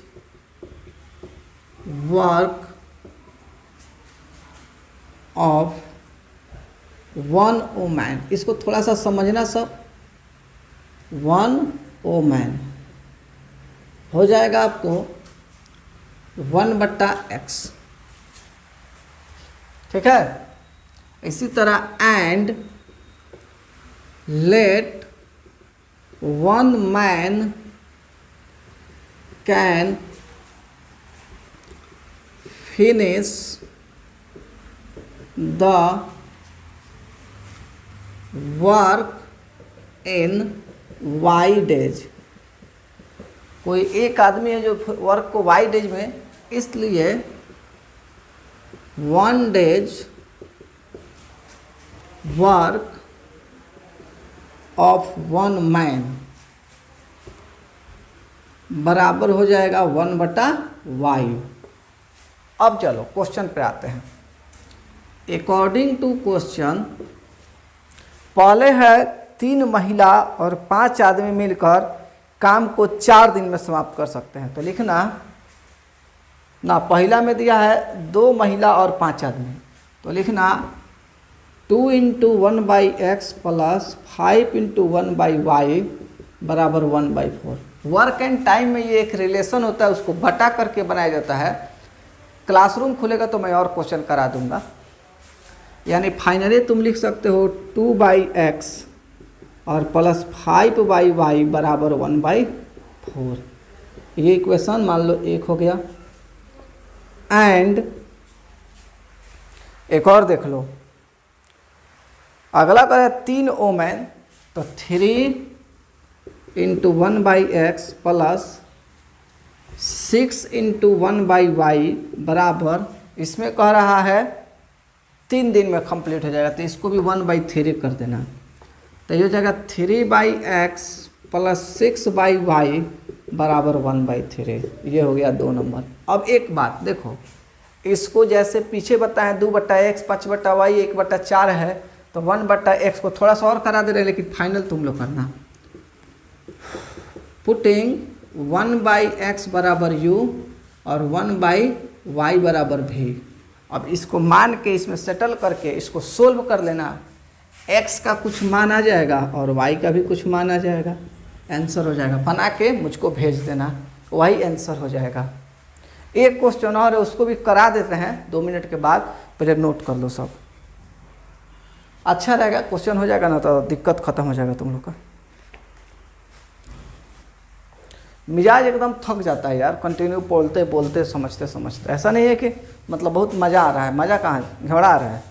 work of 1 woman, इसको थोड़ा सा समझना सब। 1 woman हो जाएगा आपको 1/x, ठीक है। इसी तरह and let 1 man can finish the work in y days. कोई एक आदमी है जो वर्क को वाई डेज में, इसलिए 1 डेज वर्क ऑफ 1 मैन बराबर हो जाएगा 1/y। अब चलो क्वेश्चन पे आते हैं। अकॉर्डिंग टू क्वेश्चन, पहले है 3 महिला और 5 आदमी मिलकर काम को 4 दिन में समाप्त कर सकते हैं। तो लिखना ना, पहला में दिया है 2 महिला और 5 आदमी, तो लिखना 2 × 1/x प्लस 5 × 1/y बराबर 1/4। वर्क एंड टाइम में ये एक रिलेशन होता है, उसको बटा करके बनाया जाता है। क्लासरूम खुलेगा तो मैं और क्वेश्चन करा दूंगा। यानी फाइनली तुम लिख सकते हो 2/x और प्लस 5/y बराबर 1/4। ये इक्वेशन मान लो 1 हो गया। एंड एक और देख लो, अगला करे 3 वोमेन, तो 3 × 1/x प्लस 6 × 1/y बराबर, इसमें कह रहा है 3 दिन में कंप्लीट हो जाएगा, तो इसको भी 1/3 कर देना। तो ये हो जाएगा 3/x प्लस 6/y बराबर 1/3। ये हो गया 2 नंबर। अब एक बात देखो, इसको जैसे पीछे बताएं 2/x 5/y 1/4 है, तो 1/x को थोड़ा सा और करा दे रहे, लेकिन फाइनल तुम लोग करना। पुटिंग 1/x बराबर u और 1/y बराबर v। अब इसको मान के इसमें सेटल करके इसको सोल्व कर लेना। x का कुछ मान आ जाएगा और y का भी कुछ मान आ जाएगा, आंसर हो जाएगा। बना के मुझको भेज देना, वही आंसर हो जाएगा। एक क्वेश्चन और है, उसको भी करा देते हैं 2 मिनट के बाद, पहले नोट कर लो सब, अच्छा रहेगा। क्वेश्चन हो जाएगा ना तो दिक्कत खत्म हो जाएगा तुम लोग का। मिजाज एकदम थक जाता है यार, कंटिन्यू बोलते बोलते समझते समझते। ऐसा नहीं है कि मतलब बहुत मज़ा आ रहा है, मज़ा कहाँ है, घबरा आ रहा है।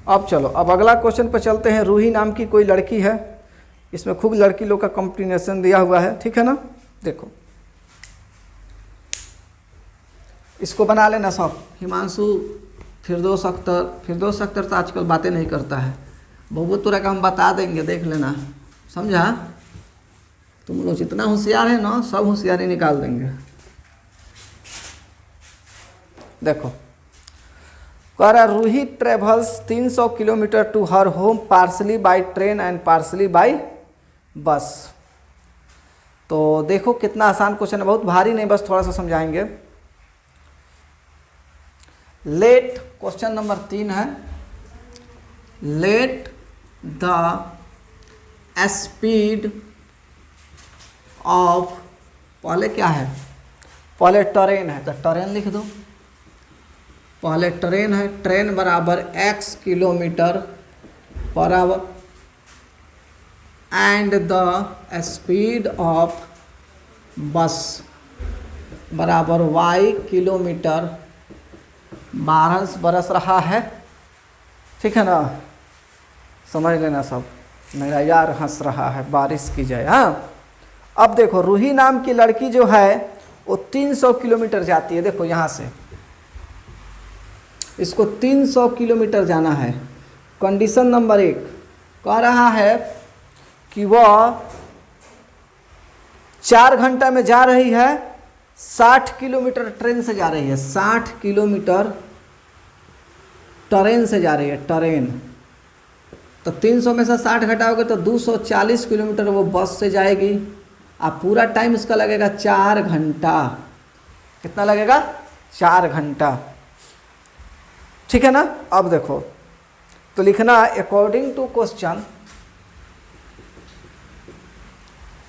अब चलो, अब अगला क्वेश्चन पर चलते हैं। रूही नाम की कोई लड़की है, इसमें खूब लड़की लोग का कॉम्बिनेशन दिया हुआ है, ठीक है ना। देखो इसको बना लेना सब। हिमांशु, फिरदौस अख्तर तो आजकल बातें नहीं करता है, बहुत तरह का हम बता देंगे, देख लेना, समझा। तुम लोग जितना होशियार है ना, सब होशियारी निकाल देंगे। देखो कह रहा Ruhi travels 300 kilometre to her home partly by train and partly by bus. तो देखो कितना आसान क्वेश्चन है, बहुत भारी नहीं, बस थोड़ा सा समझाएंगे। लेट, क्वेश्चन नंबर 3 है, लेट द स्पीड ऑफ, पहले क्या है, पहले ट्रेन है तो ट्रेन लिख दो। पहले ट्रेन है, ट्रेन बराबर x kilometre per hour, and the speed of बस बराबर y किलोमीटर 12 बरस रहा है, ठीक है ना। समझ लेना सब, मेरा यार हंस रहा है, बारिश की जाए। हाँ, अब देखो रूही नाम की लड़की जो है वो 300 किलोमीटर जाती है। देखो यहाँ से इसको 300 किलोमीटर जाना है। कंडीशन नंबर 1 कह रहा है कि वह 4 घंटा में जा रही है, 60 किलोमीटर ट्रेन से जा रही है, 60 किलोमीटर ट्रेन से जा रही है, ट्रेन। तो 300 में से 60 घटाओगे तो 240 किलोमीटर वो बस से जाएगी। अब पूरा टाइम इसका लगेगा 4 घंटा। कितना लगेगा? 4 घंटा। ठीक है ना। अब देखो तो लिखना अकॉर्डिंग टू क्वेश्चन,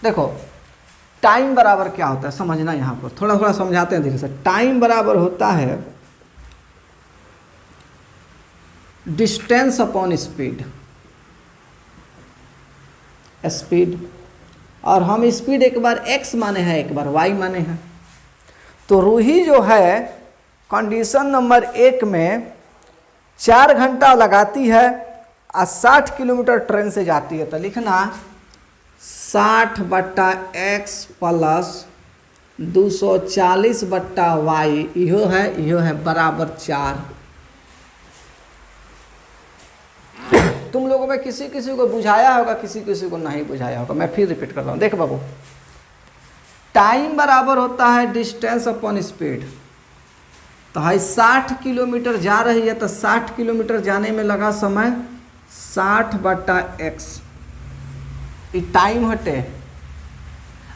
देखो टाइम बराबर क्या होता है समझना, यहाँ पर थोड़ा थोड़ा समझाते हैं धीरे से। टाइम बराबर होता है डिस्टेंस अपॉन स्पीड। स्पीड, और हम स्पीड एक बार x माने हैं एक बार y माने हैं। तो रूही जो है कंडीशन नंबर 1 में 4 घंटा लगाती है और 60 किलोमीटर ट्रेन से जाती है। तो लिखना 60/x प्लस 240/y इहो है बराबर 4। तुम लोगों में किसी किसी को बुझाया होगा, किसी किसी को नहीं बुझाया होगा। मैं फिर रिपीट कर रहा हूँ। देख बाबू, टाइम बराबर होता है डिस्टेंस अपॉन स्पीड। तो है 60 किलोमीटर जा रही है, तो 60 किलोमीटर जाने में लगा समय 60/x, ये टाइम हटे।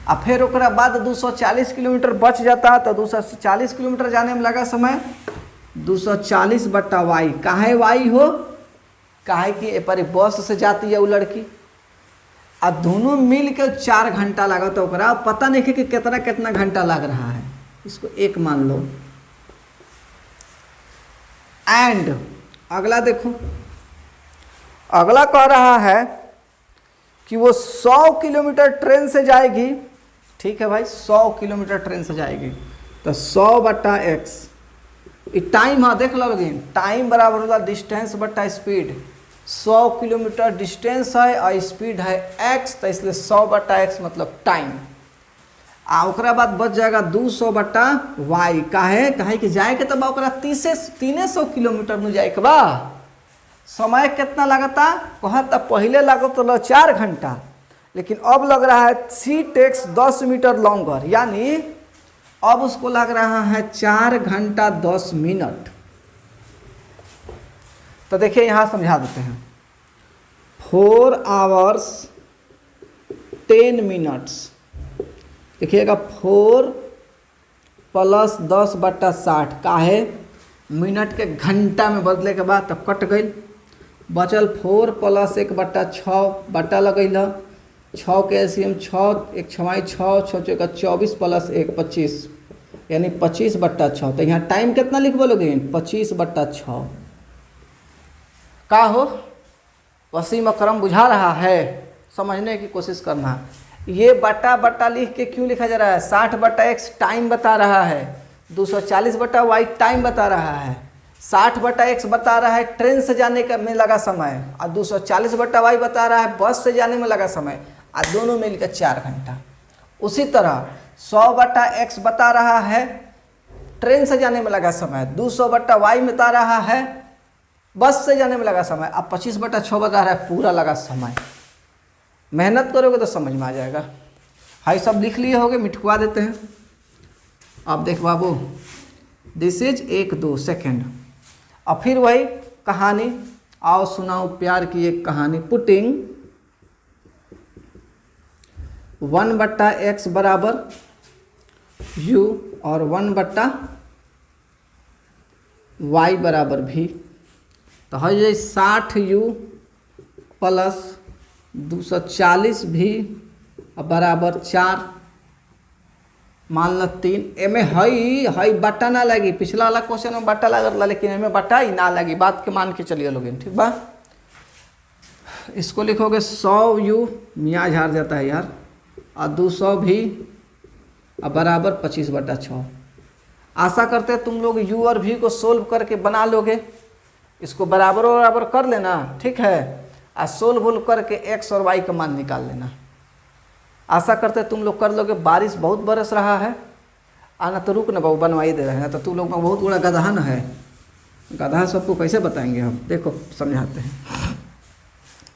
अब फिर ओकरा बाद 240 किलोमीटर बच जाता, तो 240 किलोमीटर जाने में लगा समय 240/y। काहे y हो? काहे कि पर बस से जाती है वो लड़की, आ दोनों मिल के 4 घंटा लगा। तो ओकरा पता नहीं कि कितना कितना घंटा लग रहा है, इसको 1 मान लो। एंड अगला देखो, अगला कह रहा है कि वो 100 किलोमीटर ट्रेन से जाएगी। ठीक है भाई, 100 किलोमीटर ट्रेन से जाएगी, तो 100/x टाइम। हाँ देख लो लोगिन, टाइम बराबर होगा डिस्टेंस बटा स्पीड। 100 किलोमीटर डिस्टेंस है और स्पीड है x, तो इसलिए 100/x मतलब टाइम। आ ओकरा बाद बच जाएगा 200/y। काहे कि जाए के तब ओकरा 300 किलोमीटर में जाए के बा। समय कितना लगता? कहता पहले लगत 4 घंटा, लेकिन अब लग रहा है सी टेक्स 10 मीटर लॉन्गर, यानी अब उसको लग रहा है 4 घंटा 10 मिनट। तो देखिए यहाँ समझा देते हैं, 4 hours 10 minutes। देखिएगा 4 + 10/60 काहे मिनट के घंटा में बदले के बाद तब कट गई। बचल 4 + 1/6 बटा लगैल 6 के एलसीएम 6 1 6 6 6 6 24 + 1 25, यानी 25/6। तो यहाँ टाइम कितना लिखबो लोगे? 25/6। का हो वसीम अकरम बुझा रहा है? समझने की कोशिश करना। ये बटा बटा लिख के क्यों लिखा जा रहा है? 60/x टाइम बता रहा है, 240/y टाइम बता रहा है, 60/x बता रहा है ट्रेन से जाने का में लगा समय, और 240/y बता रहा है बस से जाने में लगा समय, और दोनों मिलकर 4 घंटा। उसी तरह 100/x बता रहा है ट्रेन से जाने में लगा समय, 200/y बता रहा है बस से जाने में लगा समय, अब 25/6 बता रहा है पूरा लगा समय। मेहनत करोगे तो समझ में आ जाएगा। हाई सब लिख लिए होगे, मिटवा देते हैं। अब देख बाबू, दिस इज 1-2 सेकेंड। और फिर वही कहानी, आओ सुनाओ प्यार की एक कहानी। पुटिंग 1/x बराबर u और 1/y बराबर v। तो है ये 60u + 240v बराबर 4 मान लो 3। एमे हई बट्टा ना लगी, पिछला वाला क्वेश्चन में बट्टा लगल, लेकिन एमें बट्टा ही ना लगी। बात के मान के चलिए लोग, ठीक बा। इसको लिखोगे 100u, मियाँ झाड़ जाता है यार, और 200v बराबर 25/6। आशा करते हैं तुम लोग u और v को सोल्व करके बना लोगे। इसको बराबर बराबर कर लेना, ठीक है, और सोल्व करके x और y का मान निकाल लेना। आशा करते हैं तुम लोग कर लोगे। बारिश बहुत बरस रहा है, आना तो रुक ना बाबू, बनवाई दे रहे हैं। तो तुम लोग में बहुत बड़ा गधा न है, गधा सबको कैसे बताएंगे हम? देखो समझाते हैं,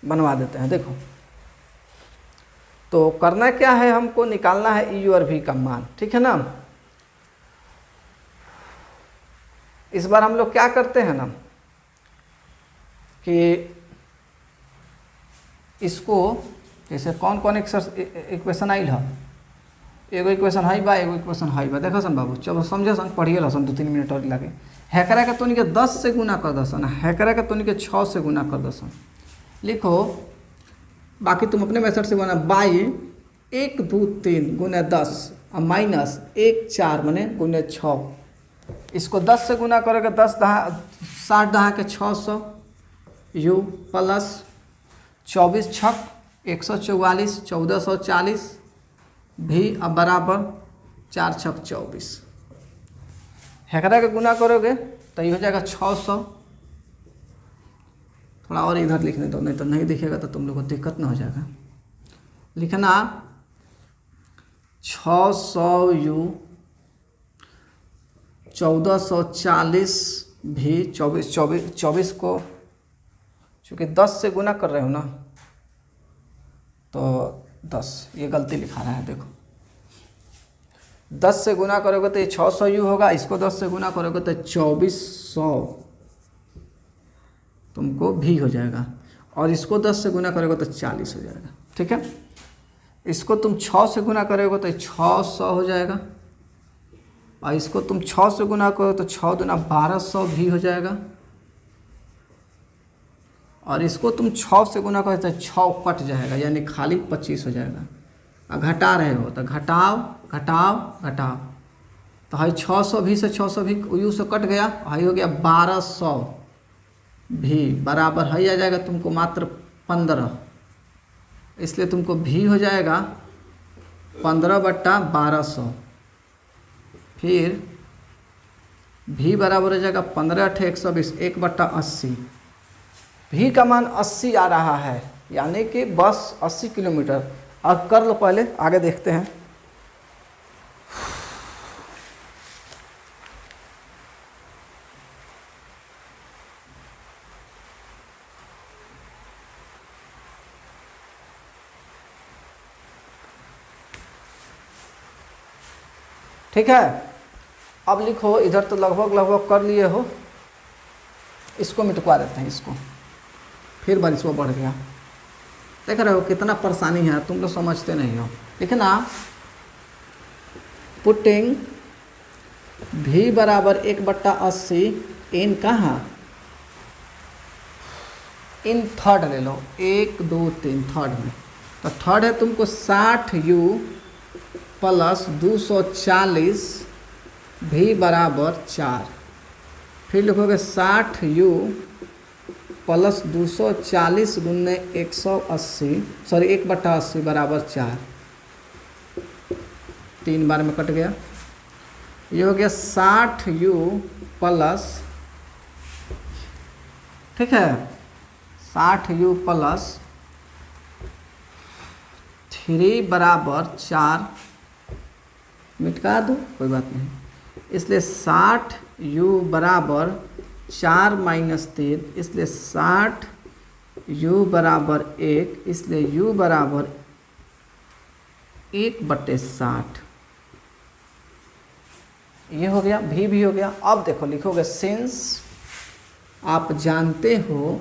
बनवा देते हैं। देखो तो करना क्या है, हमको निकालना है u और v का मान, ठीक है ना। इस बार हम लोग क्या करते हैं ना कि इसको जैसे कौन कौन इक्वेशन आइल है, एगो इक्वेशन है बा, एगो इक्वेशन है बा, देखो सन बाबू, चलो समझे सन, पढ़िए लो सन, 2-3 मिनट और लगे। हैकरा के तोनी के 10 से गुना कर दसन, हैकरा के तोनी के 6 से गुना कर दसन। लिखो, बाकी तुम अपने मेथड से बना, बाई 1 2 3 गुना 10 और माइनस 1 4 मने गुना 6। इसको 10 से गुना करोगे 10 दहा 60 दहा के 600 यू प्लस 24 छक 144 1440 भी अब बराबर 4 छक 24। हैकरा के गुना करोगे तो ये हो जाएगा 600। थोड़ा और इधर लिखने दो, नहीं तो नहीं दिखेगा तो तुम लोग को दिक्कत ना हो जाएगा। लिखना 600 यू 1440 भी 24 को चूँकि 10 से गुना कर रहे हो ना तो 10, ये गलती लिखा रहा है, देखो 10 से गुना करोगे तो ये 600 यू होगा, इसको 10 से गुना करोगे तो 2400 तुमको भी हो जाएगा, और इसको 10 से गुना करोगे तो 40 हो जाएगा। ठीक है, इसको तुम 6 से गुना करोगे तो 600 हो जाएगा, और इसको तुम 6 से गुना करो तो 6 दूना 1200 भी हो जाएगा, और इसको तुम 6 से गुना करो तो 6 कट जाएगा, यानी खाली 25 हो जाएगा। और घटा रहे हो तो घटाओ घटाओ घटाओ, तो हाई 600 भी से 600 भी यू से कट गया, हाई हो गया 1200 भी बराबर हाई आ जाएगा तुमको मात्र 15, इसलिए तुमको भी हो जाएगा 15/1200। फिर भी बराबर हो जाएगा 15 × 120 1/80। भी का मान 80 आ रहा है, यानी कि बस 80 किलोमीटर। अब कर लो, पहले आगे देखते हैं। ठीक है, अब लिखो, इधर तो लगभग कर लिए हो, इसको मिटवा देते हैं, इसको फिर बारिश वो बढ़ गया। देख रहे हो कितना परेशानी है, तुम लोग समझते नहीं हो। लिखना पुटिंग भी बराबर 1/80 इन कहाँ, इन थर्ड ले लो, 1 2 3 थर्ड में, तो थर्ड है तुमको 60 यू प्लस 240 भी बराबर 4। फिर लिखोगे 60 यू प्लस 240 गुने 180 सॉरी 1/80 बराबर 4। 3 बार में कट गया, ये हो गया 60 यू प्लस, ठीक है 60 यू प्लस 3 बराबर 4, मिटका दो कोई बात नहीं, इसलिए 60 यू बराबर 4 माइनस 3, इसलिए 60 यू बराबर 1, इसलिए यू बराबर 1/60। ये हो गया, भी हो गया। अब देखो लिखोगे सिंस, आप जानते हो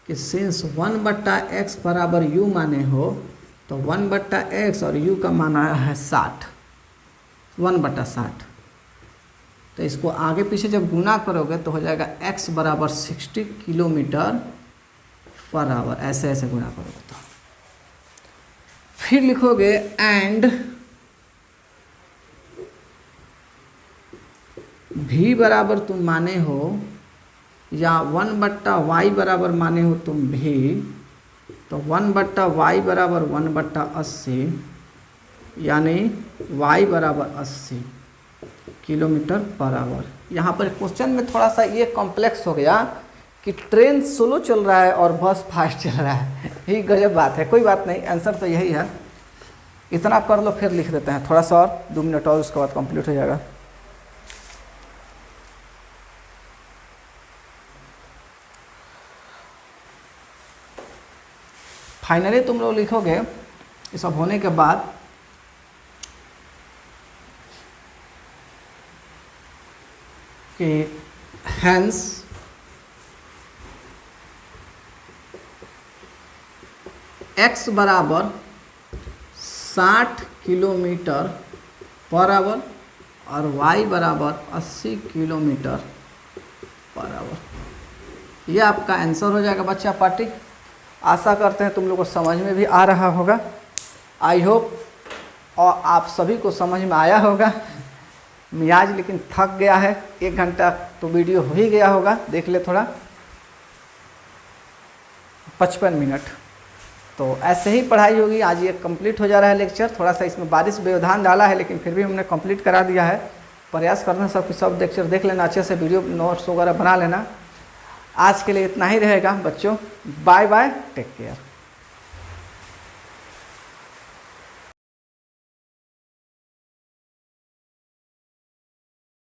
कि सिंस 1/x बराबर यू माने हो, तो 1/x और u का मान आया है 60, 1/60। तो इसको आगे पीछे जब गुना करोगे तो हो जाएगा x बराबर 60 km/h, ऐसे ऐसे गुना करोगे तो। फिर लिखोगे एंड v बराबर तुम माने हो, या 1/y बराबर माने हो तुम भी, तो 1/y बराबर 1/80, यानी y बराबर 80 km/h। यहाँ पर क्वेश्चन में थोड़ा सा ये कॉम्प्लेक्स हो गया कि ट्रेन स्लो चल रहा है और बस फास्ट चल रहा है, यही गजब बात है। कोई बात नहीं, आंसर तो यही है। इतना कर लो, फिर लिख देते हैं थोड़ा सा और, 2 मिनट और, उसके बाद कंप्लीट हो जाएगा। फाइनली तुम लोग लिखोगे ये सब होने के बाद कि hence x बराबर 60 किलोमीटर पर आवर और y बराबर 80 किलोमीटर पर आवर। ये आपका आंसर हो जाएगा बच्चा पार्टी। आशा करते हैं तुम लोग को समझ में भी आ रहा होगा, आई होप, और आप सभी को समझ में आया होगा। मियाज लेकिन थक गया है, 1 घंटा तो वीडियो हो ही गया होगा, देख ले थोड़ा 55 मिनट। तो ऐसे ही पढ़ाई होगी। आज ये कंप्लीट हो जा रहा है लेक्चर। थोड़ा सा इसमें बारिश व्यवधान डाला है, लेकिन फिर भी हमने कंप्लीट करा दिया है। प्रयास करना सबकी सब लेक्चर देख लेना, अच्छे से वीडियो नोट्स वगैरह बना लेना। आज के लिए इतना ही रहेगा बच्चों। Bye bye, take care.